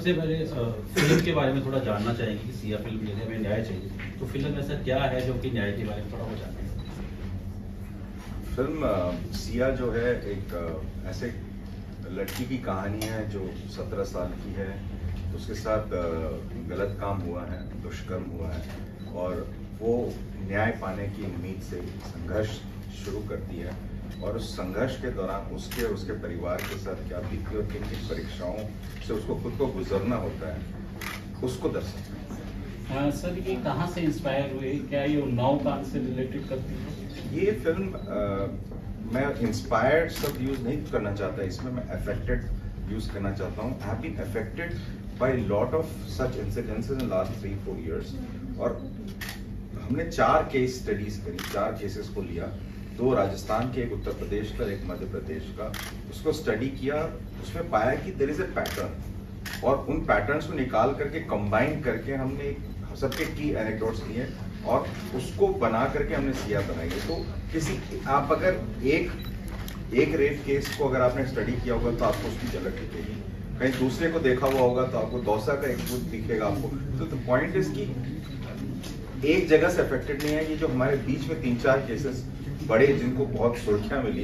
सबसे पहले फिल्म के बारे में थोड़ा जानना चाहेंगे कि सिया फिल्म जैसे हमें न्याय चाहिए, तो फिल्म ऐसा क्या है जो कि न्याय के बारे में थोड़ा वो जानते हैं। फिल्म सिया जो है एक ऐसे लड़की की कहानी है जो 17 साल की है, उसके साथ गलत काम हुआ है, दुष्कर्म हुआ है और वो न्याय पाने की उम्मीद से संघर्ष शुरू करती है और उस संघर्ष के दौरान उसके और उसके परिवार के साथ क्या बीती और किन किन परीक्षाओं से उसको खुद को गुजरना होता है उसको दर्शाता है। सर ये कहाँ से इंस्पायर हुए, क्या ये उन्नाव कांड से रिलेटेड करती है? ये फिल्म मैं इंस्पायर्ड शब्द यूज नहीं करना चाहता, इसमें मैं अफेक्टेड यूज करना चाहता हूँ। I have been affected by lot of such incidences in last 3-4 years और हमने 4 केस स्टडीज करी, 4 केसेस को लिया, 2 राजस्थान के, एक उत्तर प्रदेश का, एक मध्य प्रदेश का। उसको स्टडी किया, उसमें पाया कि देयर इज ए पैटर्न और उन पैटर्न्स को निकाल करके कंबाइन करके हमने सबके की एनेक्डोट्स लिए और उसको बना करके हमने सिया बनाई है। तो किसी आप अगर एक रेप केस को अगर आपने स्टडी किया होगा तो आपको उसकी झलक दिखेगी, कहीं दूसरे को देखा हुआ होगा तो आपको दौसा का एक कुछ दिखेगा आपको। तो द पॉइंट इज कि एक जगह से अफेक्टेड नहीं है, ये जो हमारे बीच में 3-4 केसेस बड़े जिनको बहुत सुर्खियां मिली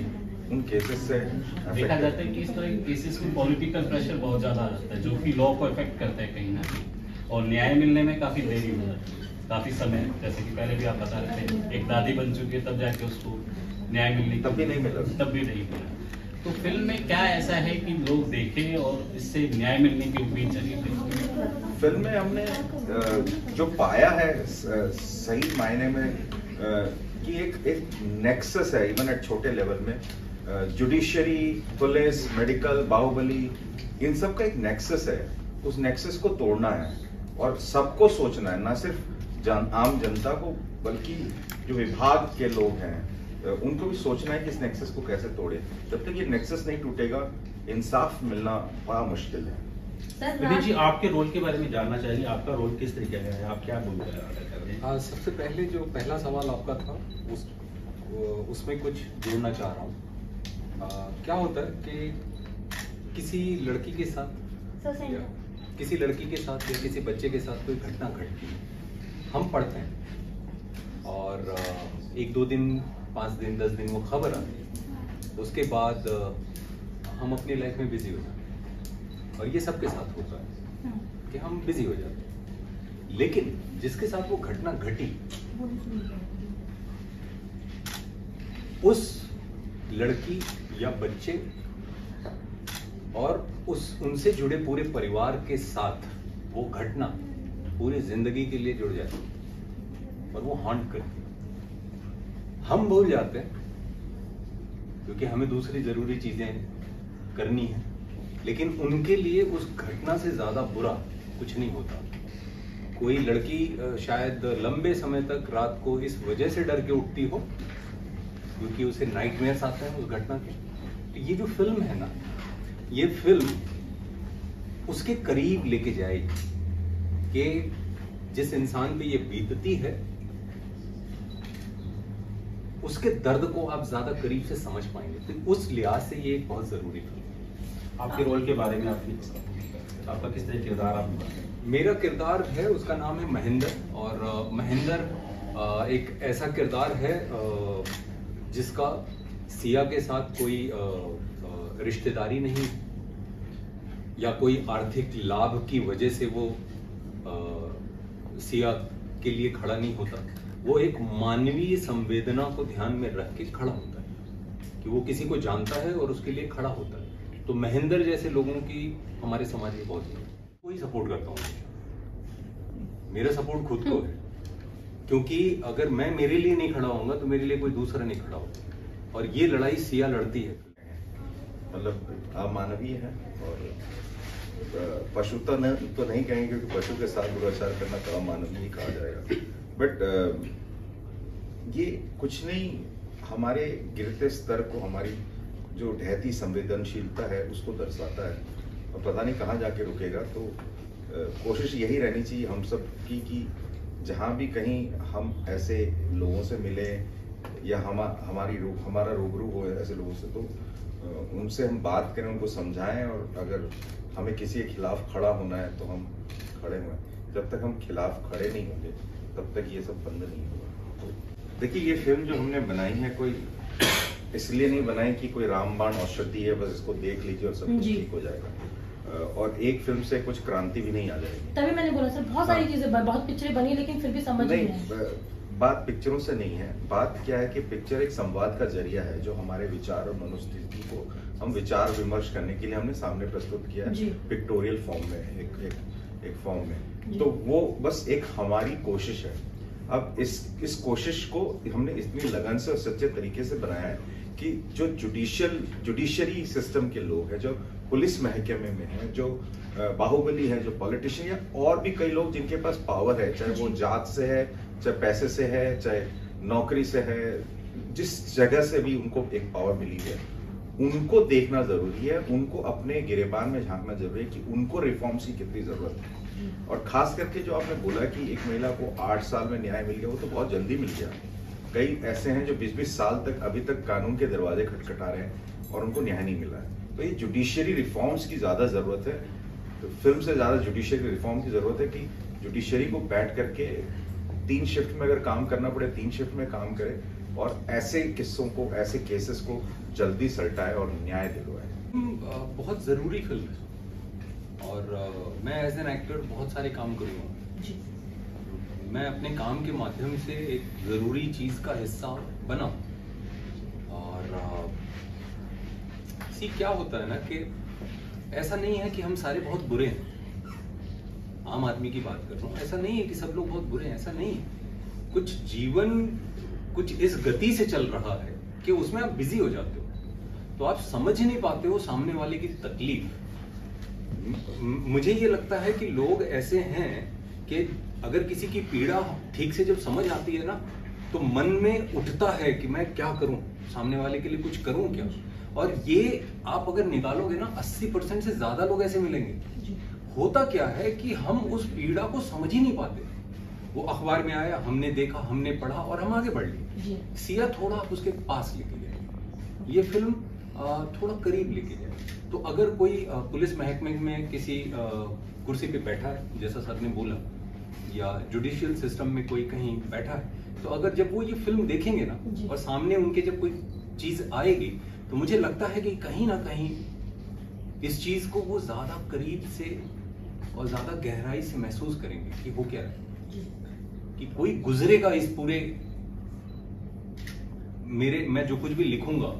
उन केसेस से देखा जाता है कि इस तरह के केसेस में पॉलिटिकल प्रेशर बहुत ज्यादा आ जाता है जो कि लॉ को अफेक्ट करता है कहीं ना कहीं, और न्याय मिलने में काफी देरी हो जाती है, काफी समय, जैसे कि पहले भी आप बता रहे थे एक दादी बन चुकी है तब जाके उसको न्याय मिलने तब भी नहीं मिला। तो फिल्म में क्या ऐसा है कि लोग देखें और इससे न्याय मिलने की उम्मीद जगी थी? फिल्म में हमने जो पाया है सही मायने में कि एक नेक्सस है, इवन एट छोटे लेवल में जुडिशरी, पुलिस, मेडिकल, बाहुबली, इन सब का एक नेक्सस है। उस नेक्सस को तोड़ना है और सबको सोचना है, ना सिर्फ आम जनता को बल्कि जो विभाग के लोग हैं उनको भी सोचना है कि इस नेक्सस को कैसे तोड़े। जब तक ये नेक्सस नहीं टूटेगा इंसाफ मिलना बड़ा मुश्किल है। विनीत जी, आपके रोल के बारे में जानना चाहिए, आपका रोल किस तरीके का है, आप क्या भूमिका अदा कर रहे हैं? सबसे पहले जो पहला सवाल आपका था उसमें कुछ जोड़ना चाह रहा हूँ। क्या होता है कि किसी लड़की के साथ या किसी बच्चे के साथ कोई घटना घटती है, हम पढ़ते हैं और 1-2 दिन, 5 दिन, 10 दिन वो खबर आती है, उसके बाद हम अपनी लाइफ में बिजी हो जाते हैं और ये सबके साथ होता है कि हम बिजी हो जाते हैं। लेकिन जिसके साथ वो घटना घटी उस लड़की या बच्चे और उनसे जुड़े पूरे परिवार के साथ वो घटना पूरी जिंदगी के लिए जुड़ जाती है और वो हॉन्ट करती है। हम भूल जाते हैं क्योंकि हमें दूसरी जरूरी चीजें करनी है, लेकिन उनके लिए उस घटना से ज्यादा बुरा कुछ नहीं होता। कोई लड़की शायद लंबे समय तक रात को इस वजह से डर के उठती हो क्योंकि उसे नाइटमेयर्स आते हैं उस घटना के। तो ये जो फिल्म है ना, ये फिल्म उसके करीब लेके जाएगी कि जिस इंसान पे ये बीतती है उसके दर्द को आप ज्यादा करीब से समझ पाएंगे। तो उस लिहाज से ये एक बहुत जरूरी फिल्म है। आपके रोल के बारे में आपका किस तरह किरदार आप? मेरा किरदार है, उसका नाम है महेंद्र, और महेंद्र एक ऐसा किरदार है जिसका सिया के साथ कोई रिश्तेदारी नहीं या कोई आर्थिक लाभ की वजह से वो सिया के लिए खड़ा नहीं होता। वो एक मानवीय संवेदना को ध्यान में रख के खड़ा होता है कि वो किसी को जानता है और उसके लिए खड़ा होता है। तो महेंद्र जैसे लोगों की हमारे समाज में बहुत है। वही सपोर्ट करता हूँ, मेरा सपोर्ट खुद को है, क्योंकि अगर मैं मेरे लिए नहीं खड़ा होऊंगा तो मेरे लिए कोई दूसरा नहीं खड़ा होगा, और ये लड़ाई सिया लड़ती है। मतलब अमानवीय है और पशु तो नहीं कहेंगे क्योंकि पशु के साथ दुराचार करना तो अमानवीय कहा जाएगा, बट ये कुछ नहीं, हमारे गिरते स्तर को, हमारी जो ढहती संवेदनशीलता है उसको दर्शाता है और पता नहीं कहाँ जाके रुकेगा। तो कोशिश यही रहनी चाहिए हम सब की कि जहाँ भी कहीं हम ऐसे लोगों से मिले या हमारा रूबरू हो ऐसे लोगों से, तो उनसे हम बात करें, उनको समझाएं, और अगर हमें किसी के खिलाफ खड़ा होना है तो हम खड़े हुए, जब तक हम खिलाफ खड़े नहीं होंगे तब तक ये सब बंद नहीं होगा। देखिए ये फिल्म जो हमने बनाई है कोई इसलिए नहीं बनाई कि कोई रामबाण औषधि है बस इसको देख लीजिए और सब कुछ ठीक हो जाएगा, और एक फिल्म से कुछ क्रांति भी नहीं आ जाएगी। तभी मैंने बोला सर बहुत सारी चीजें, बहुत पिक्चरें बनी लेकिन फिर भी समझ नहीं आई। बात पिक्चरों से नहीं है, बात क्या है कि पिक्चर एक संवाद का जरिया है जो हमारे विचार और मनोस्थिति को हम विचार विमर्श करने के लिए हमने सामने प्रस्तुत किया है पिक्टोरियल फॉर्म में, एक फॉर्म में। तो वो बस एक हमारी कोशिश है। अब इस कोशिश को हमने इतनी लगन से और सच्चे तरीके से बनाया है कि जो जुडिशरी सिस्टम के लोग हैं, जो पुलिस महकमे में हैं, जो बाहुबली है, जो पॉलिटिशियन या और भी कई लोग जिनके पास पावर है, चाहे वो जात से है, चाहे पैसे से है, चाहे नौकरी से है, जिस जगह से भी उनको एक पावर मिली है, उनको देखना जरूरी है, उनको अपने गिरेबान में झांकना जरूरी है कि उनको रिफॉर्म्स की कितनी जरूरत है। और खास करके जो आपने बोला कि एक महिला को 8 साल में न्याय मिल गया, वो तो बहुत जल्दी मिल गया। कई ऐसे हैं जो 20-20 साल तक अभी तक कानून के दरवाजे खटखटा रहे हैं और उनको न्याय नहीं मिला है। तो ये जुडिशियरी रिफॉर्म्स की ज्यादा जरूरत है, तो फिल्म से ज्यादा जुडिशियरी रिफॉर्म की जरूरत है कि जुडिशियरी को बैठ करके 3 शिफ्ट में अगर काम करना पड़े 3 शिफ्ट में काम करे और ऐसे किस्सों को, ऐसे केसेस को जल्दी सलटाए और न्याय दिलवाए। बहुत जरूरी फिल्म है और मैं एज एन एक्टर बहुत सारे काम करूँगा। मैं अपने काम के माध्यम से एक जरूरी चीज का हिस्सा बना। और सी क्या होता है ना कि ऐसा नहीं है कि हम सारे बहुत बुरे हैं। आम आदमी की बात कर रहा हूँ, ऐसा नहीं है कि सब लोग बहुत बुरे हैं, ऐसा नहीं है। कुछ जीवन कुछ इस गति से चल रहा है कि उसमें आप बिजी हो जाते हो, तो आप समझ ही नहीं पाते हो सामने वाले की तकलीफ। मुझे ये लगता है कि लोग ऐसे हैं कि अगर किसी की पीड़ा ठीक से जब समझ आती है ना, तो मन में उठता है कि मैं क्या करूं, सामने वाले के लिए कुछ करूं क्या। और ये आप अगर निकालोगे ना, 80% से ज्यादा लोग ऐसे मिलेंगे। होता क्या है कि हम उस पीड़ा को समझ ही नहीं पाते। वो अखबार में आया, हमने देखा, हमने पढ़ा और हम आगे बढ़ लिए। सिया थोड़ा आप उसके पास लेके जाए, ये फिल्म थोड़ा करीब लेके जाए। तो अगर कोई पुलिस महकमे में किसी कुर्सी पे बैठा है, जैसा सर ने बोला, या जुडिशियल सिस्टम में कोई कहीं बैठा है, तो अगर जब वो ये फिल्म देखेंगे ना और सामने उनके जब कोई चीज आएगी, तो मुझे लगता है कि कहीं ना कहीं इस चीज को वो ज्यादा करीब से और ज्यादा गहराई से महसूस करेंगे कि वो क्या है, कि कोई गुजरेगा इस पूरे मैं जो कुछ भी लिखूंगा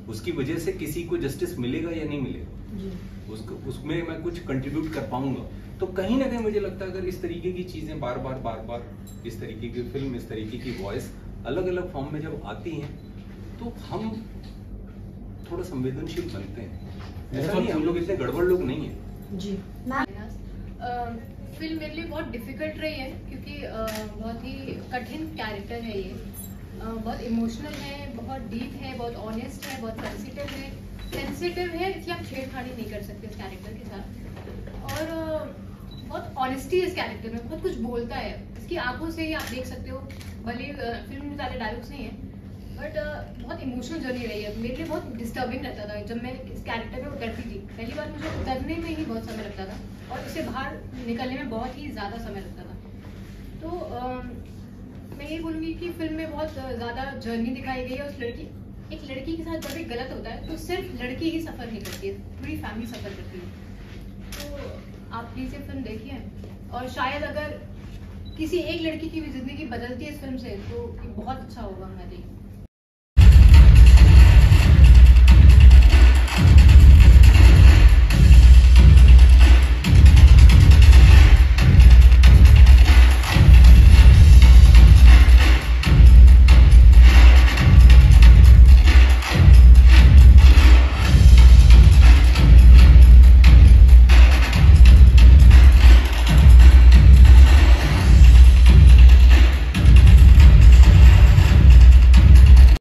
उसकी वजह से किसी को जस्टिस मिलेगा या नहीं मिलेगा, उसमें मैं कुछ कंट्रीब्यूट कर पाऊंगा। तो कहीं ना कहीं मुझे लगता है अगर इस तरीके की चीजें बार बार इस तरीके की फिल्म, इस तरीके की वॉइस अलग अलग फॉर्म में जब आती हैं, तो हम थोड़ा संवेदनशील बनते हैं। ऐसा नहीं, हम लोग इतने गड़बड़ लोग नहीं है जी। फिल्म मेरे लिए बहुत डिफिकल्ट रही है क्योंकि बहुत ही कठिन कैरेक्टर है ये। बहुत इमोशनल है, बहुत डीप है, बहुत ऑनेस्ट है, बहुत सेंसिटिव है, इसलिए आप छेड़खानी नहीं कर सकते इस कैरेक्टर के साथ। और बहुत ऑनेस्टी है इस कैरेक्टर में, बहुत कुछ बोलता है, इसकी आंखों से ही आप देख सकते हो। भले फिल्म में ज़्यादा डायलॉग्स नहीं है, बट बहुत इमोशनल जर्नी रही है। मेरे लिए बहुत डिस्टर्बिंग रहता था जब मैं इस कैरेक्टर में उतरती थी। पहली बार मुझे उतरने में ही बहुत समय लगता था और इससे बाहर निकलने में बहुत ही ज़्यादा समय लगता था। तो मैं ये बोलूँगी कि फिल्म में बहुत ज़्यादा जर्नी दिखाई गई है उस लड़की। एक लड़की के साथ जब भी गलत होता है तो सिर्फ लड़की ही सफ़र नहीं करती है, पूरी फैमिली सफ़र करती है। तो आप प्लीज़ ये फिल्म देखिए, और शायद अगर किसी एक लड़की की भी ज़िंदगी बदलती है इस फिल्म से तो बहुत अच्छा होगा हमारे लिए।